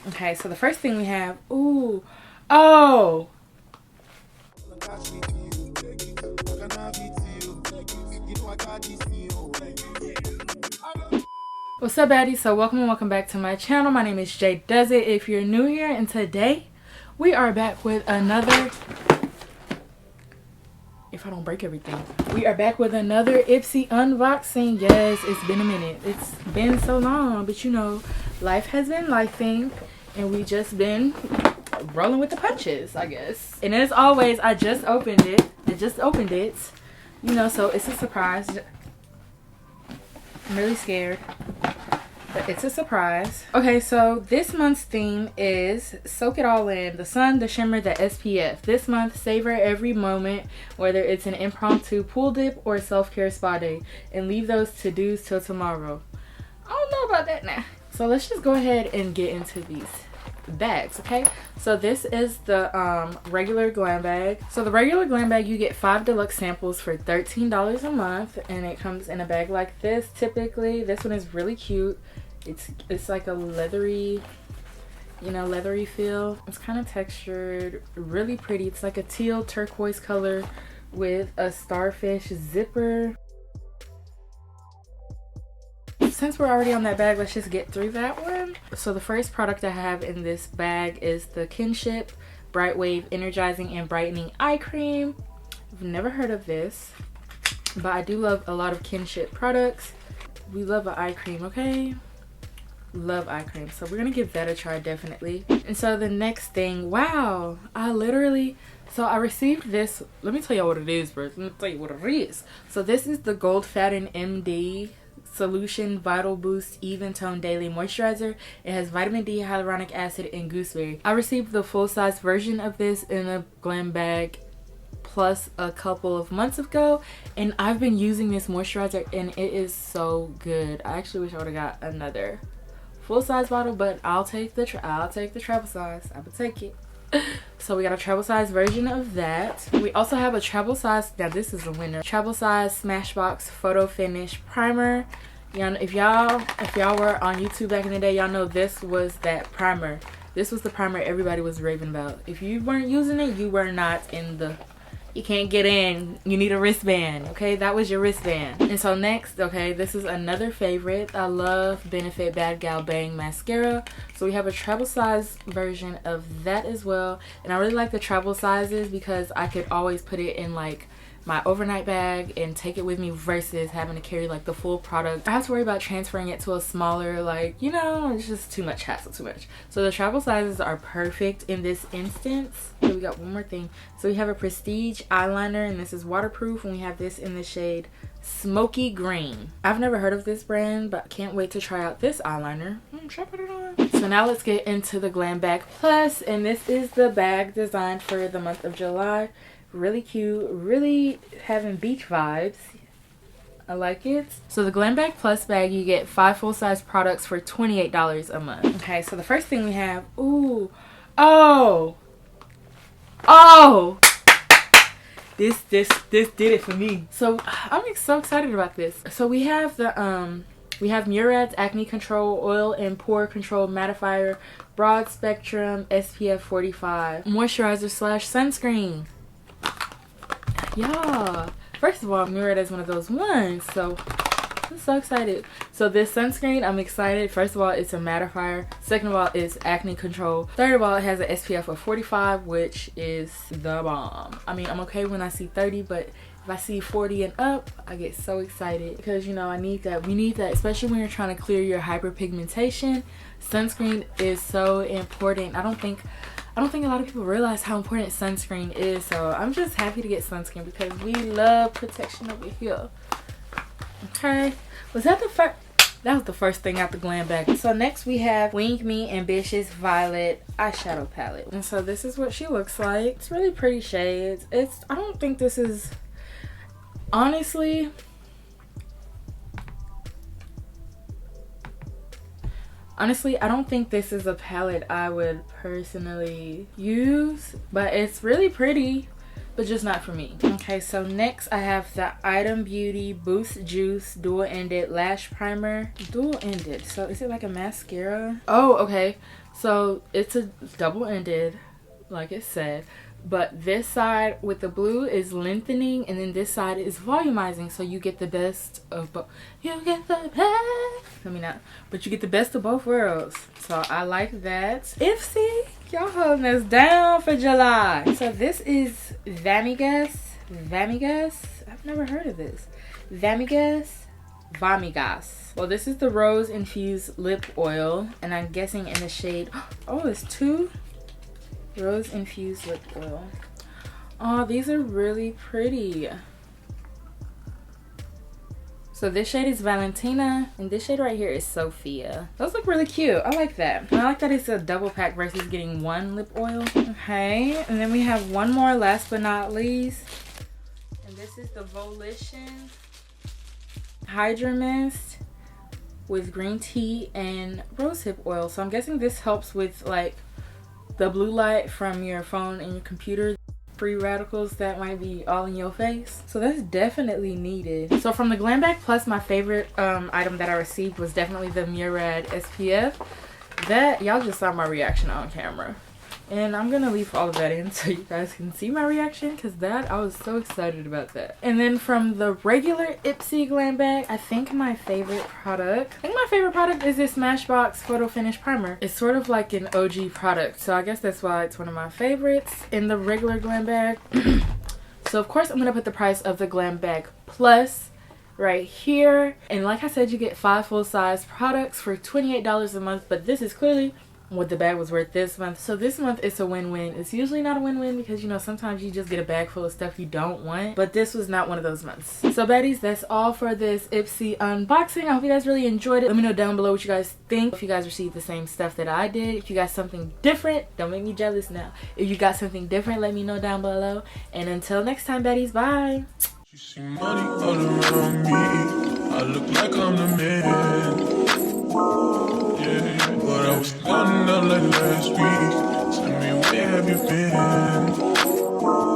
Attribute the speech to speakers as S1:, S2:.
S1: Okay, so the first thing we have, ooh, oh. What's up, baddies? So welcome and welcome back to my channel. My name is JaiDoesIt if you're new here, and today we are back with another, if I don't break everything, we are back with another IPSY unboxing. Yes, it's been a minute. It's been so long, but you know, life has been lifing and we just been rolling with the punches, I guess. And as always, I just opened it. You know, so it's a surprise. I'm really scared, but it's a surprise. Okay, so this month's theme is soak it all in: the sun, the shimmer, the SPF. This month, savor every moment, whether it's an impromptu pool dip or self-care spa day, and leave those to-dos till tomorrow. I don't know about that now. So let's just go ahead and get into these bags. Okay, so this is the regular glam bag. So the regular glam bag, you get 5 deluxe samples for $13 a month, and it comes in a bag like this. Typically this one is really cute. It's like a leathery, you know, leathery feel. It's kind of textured, really pretty. It's like a teal turquoise color with a starfish zipper. Since we're already on that bag, let's just get through that one. So the first product I have in this bag is the Kinship Bright Wave Energizing and Brightening Eye Cream. I've never heard of this, but I do love a lot of Kinship products. We love an eye cream, okay? Love eye cream, so we're gonna give that a try, definitely. And so the next thing, wow, I received this. Let me tell you what it is, bro. Let me tell you what it is. So this is the Gold Fatten MD Solution Vital Boost Even Tone Daily Moisturizer. It has vitamin D, hyaluronic acid, and gooseberry. I received the full-size version of this in a Glam Bag Plus a couple of months ago, and I've been using this moisturizer and it is so good. I actually wish I would have got another full-size bottle, but I'll take the travel size. I would take it. So we got a travel size version of that. We also have a travel size, now this is a winner, travel size Smashbox Photo Finish Primer. If y'all were on YouTube back in the day, y'all know this was that primer. This was the primer everybody was raving about. If you weren't using it, you were not in the, you can't get in. You need a wristband, okay? That was your wristband. And so next, okay, this is another favorite. I love Benefit Bad Gal Bang Mascara. So we have a travel size version of that as well. And I really like the travel sizes because I could always put it in like my overnight bag and take it with me versus having to carry like the full product. I have to worry about transferring it to a smaller, like, you know, it's just too much hassle, too much. So the travel sizes are perfect in this instance. So we got one more thing. So we have a Prestige eyeliner, and this is waterproof, and we have this in the shade Smoky Green. I've never heard of this brand, but can't wait to try out this eyeliner. Should I put it on? So now let's get into the Glam Bag Plus, and this is the bag designed for the month of July. Really cute, really having beach vibes. I like it. So the Glam Bag Plus bag, you get 5 full-size products for $28 a month. Okay, so the first thing we have, ooh, oh, this did it for me. So I'm so excited about this. So we have the we have Murad's Acne Control Oil and Pore Control Mattifier Broad Spectrum SPF 45 Moisturizer / Sunscreen. Yeah, first of all, Murad is one of those ones, so I'm so excited. So this sunscreen, I'm excited. First of all, it's a mattifier. Second of all, it's acne control. Third of all, it has an SPF of 45, which is the bomb. I mean, I'm okay when I see 30, but if I see 40 and up, I get so excited because, you know, I need that. We need that, especially when you're trying to clear your hyperpigmentation. Sunscreen is so important. I don't think a lot of people realize how important sunscreen is, so I'm just happy to get sunscreen because we love protection over here. Okay, that was the first thing out the glam bag. So next we have Wing Me Ambitious Violet eyeshadow palette, and so this is what she looks like. It's really pretty shades. I don't think this is, honestly, I don't think this is a palette I would personally use, but it's really pretty, but just not for me. Okay, so next I have the Item Beauty Boost Juice Dual Ended Lash Primer. Dual ended, so is it like a mascara? Oh, okay. So it's a double-ended, like it said, but this side with the blue is lengthening, and then this side is volumizing, so you get the best of both. You get the best, I mean not, but you get the best of both worlds. So I like that. IPSY, y'all holding us down for July. So this is Vamigas. I've never heard of this. Vamigas. Well, this is the rose infused lip oil, and I'm guessing in the shade, oh, it's 2 rose infused lip oil. Oh, these are really pretty. So this shade is Valentina, and this shade right here is Sophia. Those look really cute. I like that. And I like that it's a double pack versus getting 1 lip oil. Okay, and then we have one more, last but not least, and this is the Volition Hydra Mist with green tea and rosehip oil. So I'm guessing this helps with like the blue light from your phone and your computer, free radicals that might be all in your face. So that's definitely needed. So from the Glam Bag Plus, my favorite item that I received was definitely the Murad SPF. That, y'all just saw my reaction on camera. And I'm gonna leave all of that in so you guys can see my reaction, because that, I was so excited about that. And then from the regular IPSY Glam Bag, I think my favorite product is this Smashbox Photo Finish Primer. It's sort of like an OG product, so I guess that's why it's one of my favorites in the regular Glam Bag. So of course I'm gonna put the price of the Glam Bag Plus right here. And like I said, you get 5 full-size products for $28 a month, but this is clearly what the bag was worth this month. So this month it's a win-win. It's usually not a win-win because, you know, sometimes you just get a bag full of stuff you don't want, but this was not one of those months. So baddies, that's all for this IPSY unboxing. I hope you guys really enjoyed it. Let me know down below what you guys think. If you guys received the same stuff that I did, if you got something different, don't make me jealous now. If you got something different, let me know down below. And until next time, baddies, bye.
S2: You see money all around me, I look like I'm the man. Yeah, but I was down like last week. Tell me, where have you been?